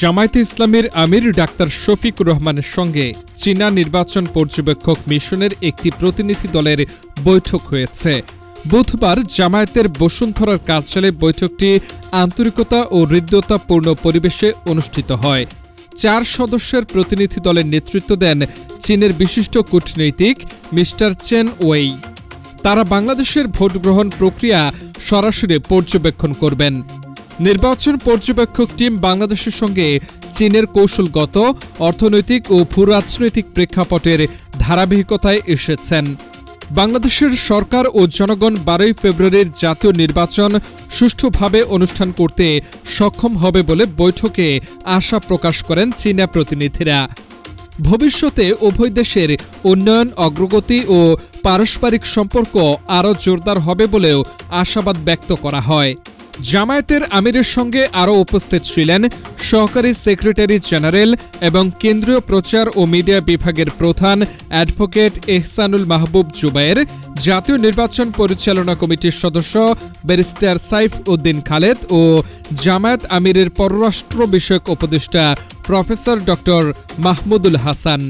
জামায়াতে ইসলামীর আমির ডাক্তার শফিকুর রহমানের সঙ্গে চীনা নির্বাচন পর্যবেক্ষক মিশনের একটি প্রতিনিধি দলের বৈঠক হয়েছে। বুধবার জামায়াতের বসুন্ধরার কার্যালয়ে বৈঠকটি আন্তরিকতা ও হৃদ্যতাপূর্ণ পরিবেশে অনুষ্ঠিত হয়। 4 সদস্যের প্রতিনিধি দলের নেতৃত্ব দেন চীনের বিশিষ্ট কূটনীতিক মিস্টার চেন ওয়েই। তারা বাংলাদেশের ভোটগ্রহণ প্রক্রিয়া সরাসরি পর্যবেক্ষণ করবেন। নির্বাচন পর্যবেক্ষক টিম বাংলাদেশের সঙ্গে চীনের কৌশলগত, অর্থনৈতিক ও ভূরাজনৈতিক প্রেক্ষাপটের ধারাবাহিকতায় এসেছেন। বাংলাদেশের সরকার ও জনগণ 12 ফেব্রুয়ারির জাতীয় নির্বাচন সুষ্ঠুভাবে অনুষ্ঠান করতে সক্ষম হবে বলে বৈঠকে আশা প্রকাশ করেন চীনা প্রতিনিধিরা। ভবিষ্যতে উভয় দেশের উন্নয়ন, অগ্রগতি ও পারস্পরিক সম্পর্ক আরও জোরদার হবে বলেও আশাবাদ ব্যক্ত করা হয়। জামায়াতের আমিরের সঙ্গে আরও উপস্থিত ছিলেন সহকারী সেক্রেটারি জেনারেল এবং কেন্দ্রীয় প্রচার ও মিডিয়া বিভাগের প্রধান অ্যাডভোকেট এহসানুল মাহবুব জুবায়ের, জাতীয় নির্বাচন পরিচালনা কমিটির সদস্য ব্যারিস্টার সাইফ উদ্দিন খালেদ ও জামায়াত আমিরের পররাষ্ট্র বিষয়ক উপদেষ্টা প্রফেসর ডক্টর মাহমুদুল হাসান।